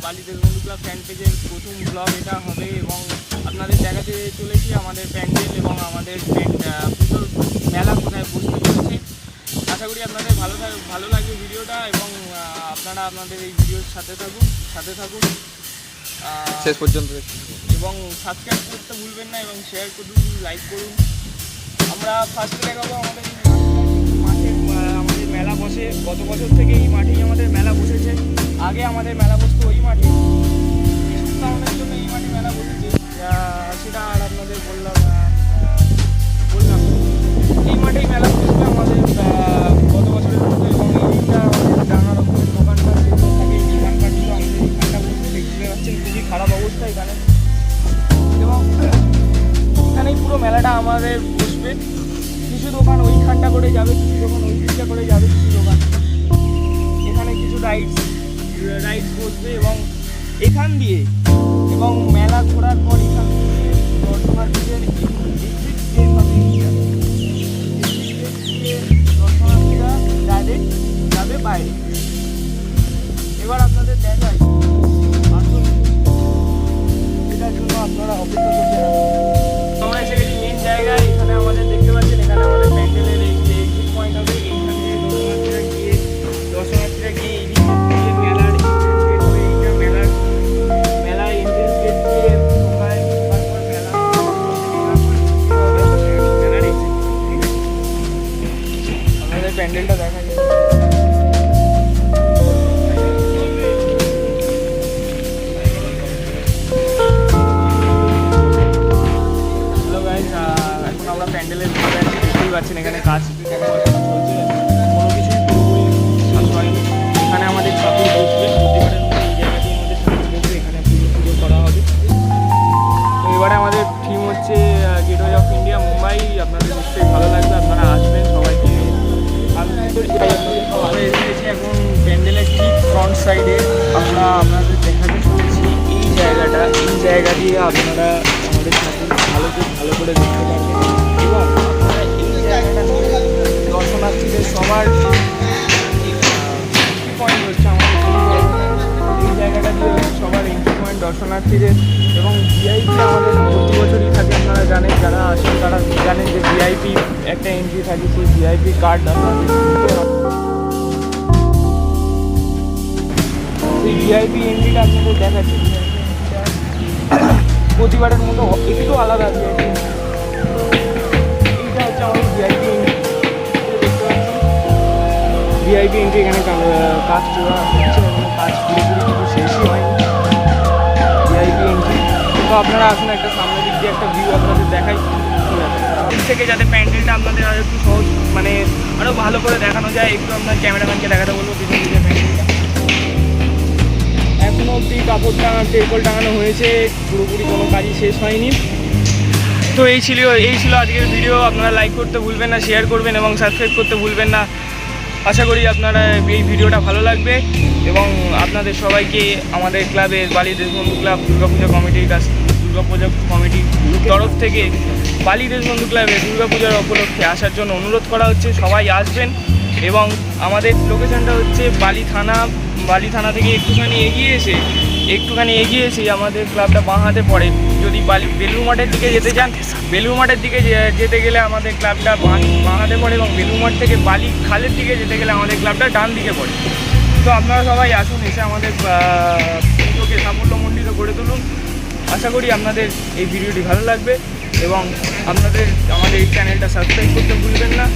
বালি Deshbandhu club fan পেজের প্রথম ব্লগ এটা হবে এবং আপনাদের দেখাতে চলেছি আমাদের প্যান্ডেল এবং আমাদের পুজোর মেলা কোথায় বসতে চলেছে। আশা করি আপনাদের ভালো লাগবে ভিডিওটা এবং আপনারা আপনাদের এই ভিডিওর সাথে থাকুন শেষ পর্যন্ত এবং সাবস্ক্রাইব করতে ভুলবেন না এবং শেয়ার করুন, লাইক করুন। আমরা ফার্স্টে দেখাবো আমাদের মাঠে আমাদের মেলা বসে। গত বছর থেকে এই মাঠেই আমাদের মেলা বসেছে। আগে আমাদের মেলা বসতো ওই মাঠে, কিছু কারণের জন্য এই মাঠে মেলা বসেছে, সেটা আর আপনাদের বললাম। এই মাঠেই মেলা বসেছিল আমাদের গত বছরের মতো এবং এইটা আমাদের নানা রকমের দোকানপাট যেগুলো থাকে এই দোকানপাটগুলো আমাদের এইখানটা বসে দেখতে পাচ্ছেন খুবই খারাপ অবস্থা এখানে। এবং এখানেই পুরো মেলাটা আমাদের বসবে। কিছু দোকান ওইখানটা করে যাবে, কিছু দোকান ওই দিকটা করে যাবে, কিছু দোকান এখানে কিছু রাইডস বসবে এবং এখান দিয়ে এবং মেলা ঘোরার পর এখান থেকে দর্শনার্থীদের দর্শনার্থীরা ডাইরেক্ট যাবে বাইরে। এবার আপনাদের দেখাই এটার জন্য আপনারা অপেক্ষা করতে হবে। আমরা এসে গেছি মেন জায়গায়। এখানে আমাদের দেখতে পাচ্ছেন এখানে আমাদের প্যান্ডেলের এই যে এক্সিট পয়েন্ট হবে। এইখান থেকে দর্শনার্থীরা গিয়ে এই মেলার এন্ট্রেন্স গেট দিয়ে ঢোকায়, তারপর মেলার এক্সিট। আমাদের প্যান্ডেলটা দেখা যায়। এখন আমরা প্যান্ডেলের ভিতরে দেখতেই পাচ্ছেন এখানে কাজ চলছে, কোনো কিছুই হয়নি। এখানে আমাদের ঠাকুর বসবে প্রতিবারের মতো এই জায়গাটি আমাদের ঠাকুর বসবে, এখানে পুজো করা হবে। তো এবারে আমাদের থিম হচ্ছে গেটওয়ে অফ ইন্ডিয়া মুম্বাই। আপনাদের নিশ্চয়ই ভালো লাগবে, আপনারা আসবেন সবাইকে। আমরা এসেছি এখন প্যান্ডেলের ঠিক ফ্রন্ট সাইডে। আমরা আপনাদের দেখাতে চলেছি এই জায়গাটা। এই জায়গা দিয়ে আপনারা আমাদের ঠাকুর ভালো করে দেখতে পারবেন এবং আপনারা এই জায়গাটা দর্শনার্থীদের সবার এন্ট্রি পয়েন্ট হচ্ছে আমাদের এই জায়গাটা দিয়ে সবার এন্ট্রি পয়েন্ট দর্শনার্থীদের এবং ভিআইপি আমাদের প্রতি বছরই থাকে। আপনারা জানেন, যারা আসেন তারা জানেন যে ভিআইপি একটা এন্ট্রি থাকে, সেই ভিআইপি কার্ড আপনাদের নিতে হবে। সেই ভিআইপি এন্ট্রিটা আপনাদের দেখাচ্ছি। প্রতিবারের মতো একটু আলাদা ভিআইপি। এইটা হচ্ছে আমাদের ভিআইপি এন্ট্রি। ভিআইপি এন্ট্রি এখানে কাজ চলা হচ্ছে, এখানে কাজ পুরোপুরি কিছু শেষই হয়নি। ভিআইপি এন্ট্রি তো আপনারা আসুন, একটা সামনের দিক দিয়ে একটা ভিউ আপনাদের দেখাই। ঠিক আছে, দিক থেকে যাতে প্যান্ডেলটা আপনাদের আরও একটু সহজ মানে আরও ভালো করে দেখানো যায়, একটু আপনার ক্যামেরাম্যানকে দেখাতে বলবো পিছন দিকে প্যান্ডেলটা। এখনও অবধি কাপড় টেরপল টাঙানো হয়েছে, পুরোপুরি কোনো কাজই শেষ হয়নি। তো এই ছিল আজকের ভিডিও। আপনারা লাইক করতে ভুলবেন না, শেয়ার করবেন এবং সাবস্ক্রাইব করতে ভুলবেন না। আশা করি আপনারা এই ভিডিওটা ভালো লাগবে এবং আপনাদের সবাইকে আমাদের ক্লাবের বালি দেশবন্ধু ক্লাব দুর্গাপূজা কমিটির তরফ থেকে বালি দেশবন্ধু ক্লাবে দুর্গাপূজার উপলক্ষে আসার জন্য অনুরোধ করা হচ্ছে। সবাই আসবেন এবং আমাদের লোকেশনটা হচ্ছে বালি থানা থেকে একটুখানি এগিয়ে এসে আমাদের ক্লাবটা বাঁ হাতে পড়ে। যদি বেলুর মাঠের দিকে যেতে চান, বেলুর মাঠের দিকে যেতে গেলে আমাদের ক্লাবটা বাঁ হাতে পড়ে এবং বেলুর মাঠ থেকে বালি খালের দিকে যেতে গেলে আমাদের ক্লাবটা ডান দিকে পড়ে। তো আপনারা সবাই আসুন, এসে আমাদের পুজোকে সাফল্যমণ্ডিত করে তুলুন। আশা করি আপনাদের এই ভিডিওটি ভালো লাগবে এবং আমাদের এই চ্যানেলটা সাবস্ক্রাইব করতে ভুলবেন না।